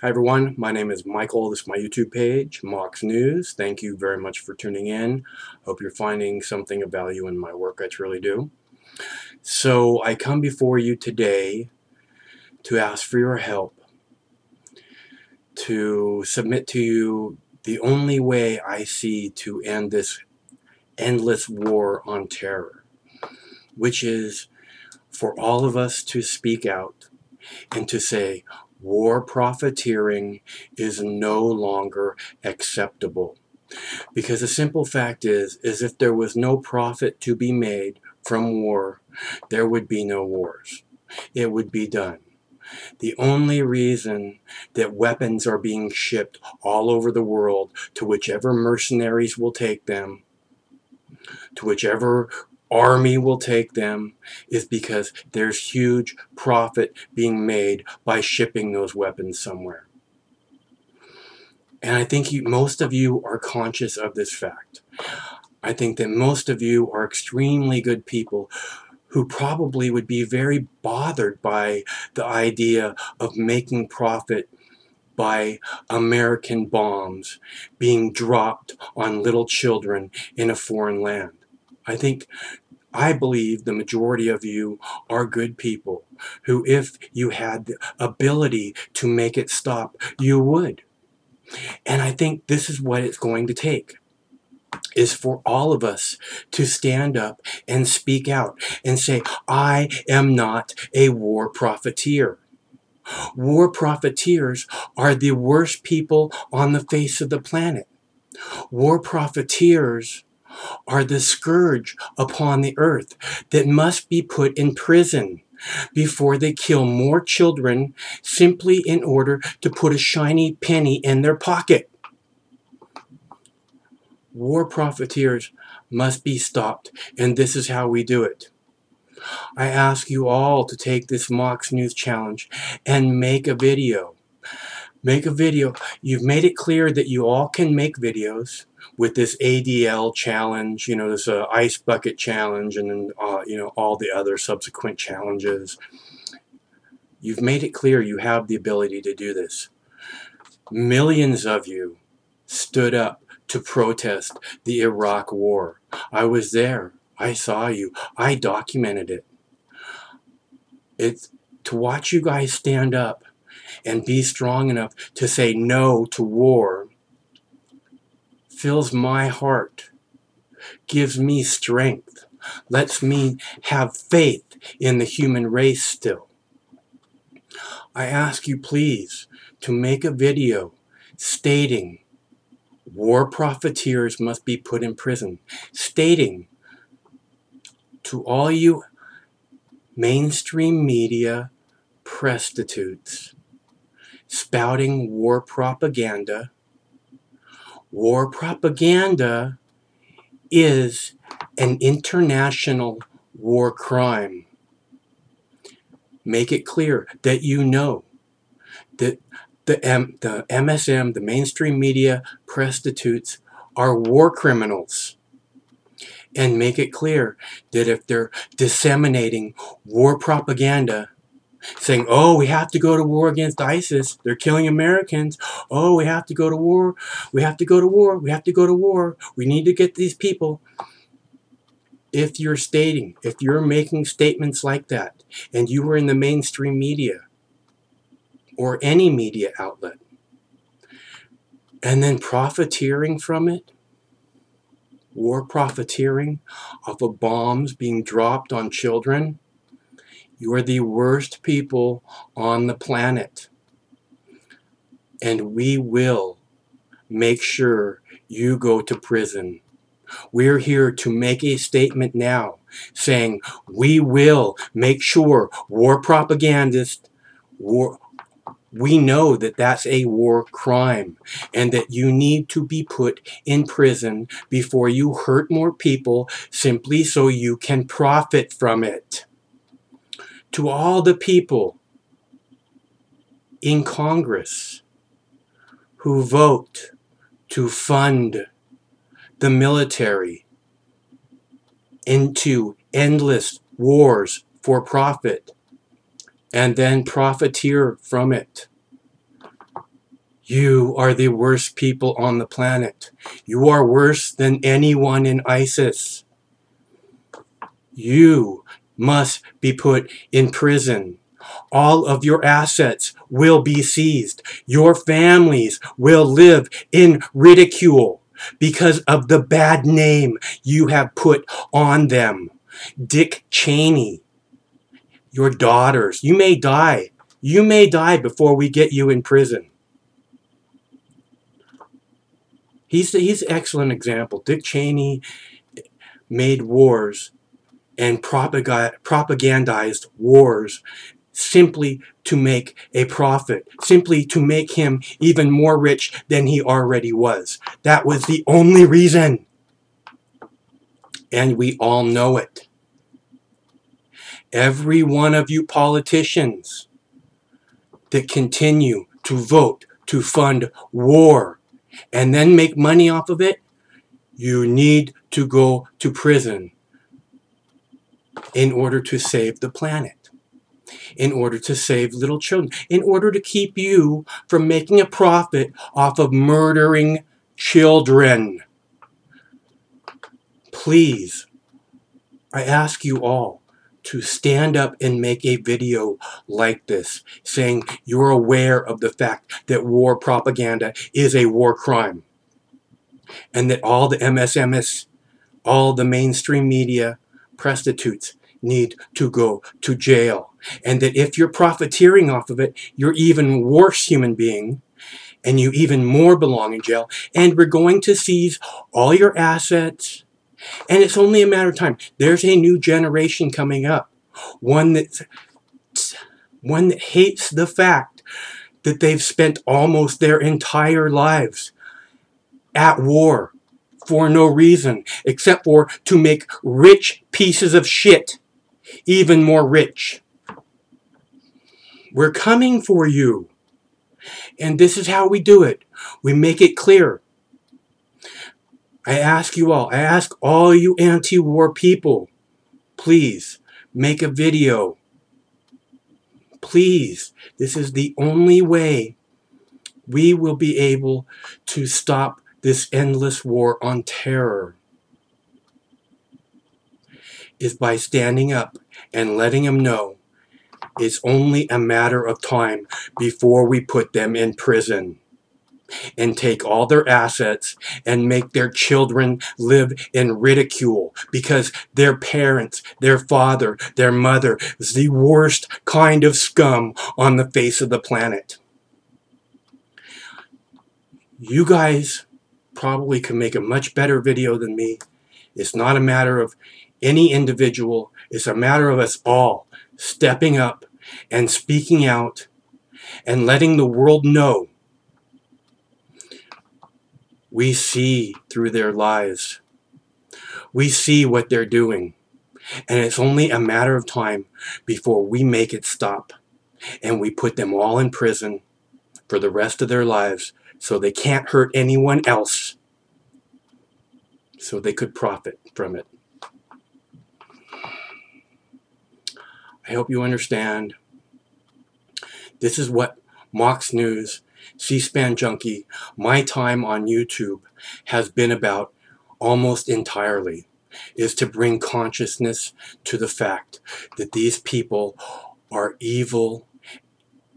Hi everyone, my name is Michael. This is my YouTube page, Mox News. Thank you very much for tuning in. Hope you're finding something of value in my work. I truly do. So I come before you today to ask for your help, to submit to you the only way I see to end this endless war on terror, which is for all of us to speak out and to say, war profiteering is no longer acceptable. Because the simple fact is if there was no profit to be made from war, there would be no wars. It would be done. The only reason that weapons are being shipped all over the world to whichever mercenaries will take them, to whichever army will take them, is because there's huge profit being made by shipping those weapons somewhere. And I think most of you are conscious of this fact. I think that most of you are extremely good people who probably would be very bothered by the idea of making profit by American bombs being dropped on little children in a foreign land. I believe the majority of you are good people who, if you had the ability to make it stop, you would. And I think this is what it's going to take, is for all of us to stand up and speak out and say, I am not a war profiteer. War profiteers are the worst people on the face of the planet. War profiteers are the scourge upon the earth that must be put in prison before they kill more children simply in order to put a shiny penny in their pocket. War profiteers must be stopped, and this is how we do it. I ask you all to take this Mox News Challenge and make a video. Make a video. You've made it clear that you all can make videos with this ADL challenge, this ice bucket challenge, and then, all the other subsequent challenges. You've made it clear you have the ability to do this. Millions of you stood up to protest the Iraq War. I was there. I saw you. I documented it. It's to watch you guys stand up and be strong enough to say no to war fills my heart, gives me strength, lets me have faith in the human race still. I ask you please to make a video stating war profiteers must be put in prison, stating to all you mainstream media prostitutes spouting war propaganda. War propaganda is an international war crime. Make it clear that you know that the MSM, the mainstream media prostitutes, are war criminals. And make it clear that if they're disseminating war propaganda, saying, oh, we have to go to war against ISIS, they're killing Americans, oh, we have to go to war, we have to go to war, we have to go to war, we need to get these people. If you're making statements like that, and you were in the mainstream media, or any media outlet, and then profiteering from it, war profiteering off of bombs being dropped on children, you are the worst people on the planet. And we will make sure you go to prison. We're here to make a statement now saying we will make sure war propagandists, we know that that's a war crime and that you need to be put in prison before you hurt more people simply so you can profit from it. To all the people in Congress who vote to fund the military into endless wars for profit and then profiteer from it, You are the worst people on the planet. You are worse than anyone in ISIS. You must be put in prison. All of your assets will be seized. Your families will live in ridicule because of the bad name you have put on them. Dick Cheney, your daughters, you may die. You may die before we get you in prison. He's an excellent example. Dick Cheney made wars and propagandized wars simply to make a profit, simply to make him even more rich than he already was. That was the only reason. And we all know it. Every one of you politicians that continue to vote to fund war and then make money off of it, you need to go to prison in order to save the planet, in order to save little children, in order to keep you from making a profit off of murdering children. Please, I ask you all to stand up and make a video like this, saying you're aware of the fact that war propaganda is a war crime, and that all the MSMs, all the mainstream media prostitutes need to go to jail, and that if you're profiteering off of it, you're even worse human being, and you even more belong in jail, and we're going to seize all your assets, and it's only a matter of time. There's a new generation coming up, one that hates the fact that they've spent almost their entire lives at war for no reason except for to make rich pieces of shit even more rich. We're coming for you. And this is how we do it. We make it clear. I ask you all, I ask all you anti-war people, please make a video. Please, this is the only way we will be able to stop this endless war on terror, is by standing up and letting them know it's only a matter of time before we put them in prison and take all their assets and make their children live in ridicule because their parents, their father, their mother is the worst kind of scum on the face of the planet. You guys probably can make a much better video than me. It's not a matter of any individual. It's a matter of us all stepping up and speaking out and letting the world know we see through their lies. We see what they're doing. And it's only a matter of time before we make it stop and we put them all in prison for the rest of their lives so they can't hurt anyone else, so they could profit from it. I hope you understand. This is what Mox News, C-SPAN Junkie, my time on YouTube has been about almost entirely, is to bring consciousness to the fact that these people are evil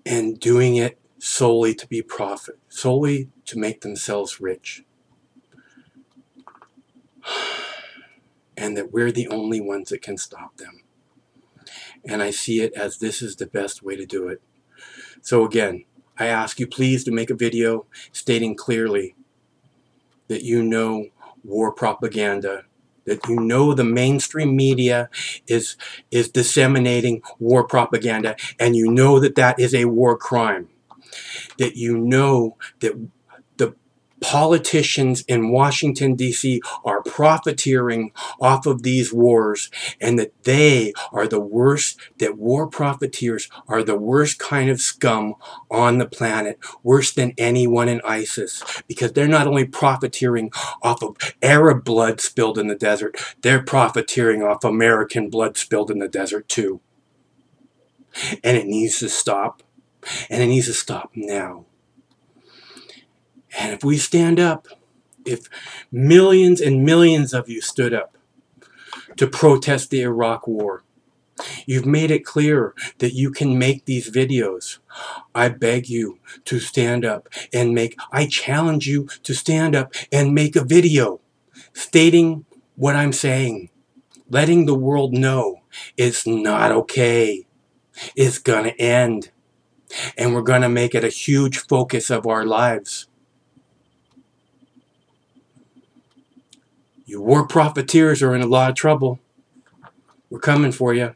and doing it solely to be profit, solely to make themselves rich. And that we're the only ones that can stop them. And I see it as this is the best way to do it. So again, I ask you please to make a video stating clearly that you know war propaganda, that you know the mainstream media is disseminating war propaganda, and you know that that is a war crime, that you know that the politicians in Washington, D.C. are profiteering off of these wars, and that they are the worst, that war profiteers are the worst kind of scum on the planet, worse than anyone in ISIS, because they're not only profiteering off of Arab blood spilled in the desert, they're profiteering off American blood spilled in the desert too. And it needs to stop, and it needs to stop now. And if we stand up, if millions and millions of you stood up to protest the Iraq War, you've made it clear that you can make these videos. I beg you to stand up and I challenge you to stand up and make a video stating what I'm saying, letting the world know it's not okay. It's gonna end. And we're gonna make it a huge focus of our lives. You war profiteers are in a lot of trouble. We're coming for you.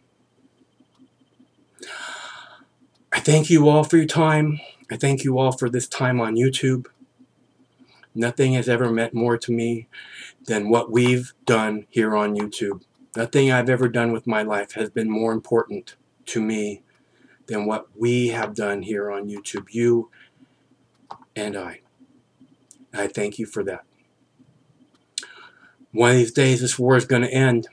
I thank you all for your time. I thank you all for this time on YouTube. Nothing has ever meant more to me than what we've done here on YouTube. Nothing I've ever done with my life has been more important to me than what we have done here on YouTube, you and I. I thank you for that. One of these days, this war is going to end.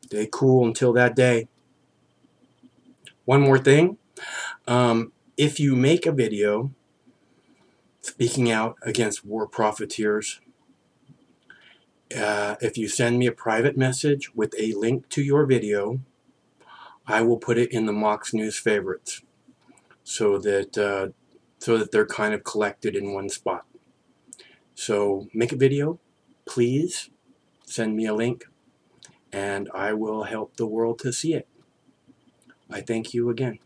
Stay cool until that day. One more thing. If you make a video speaking out against war profiteers, if you send me a private message with a link to your video, I will put it in the Mox News favorites so that they're kind of collected in one spot. So make a video, please send me a link, and I will help the world to see it. I thank you again.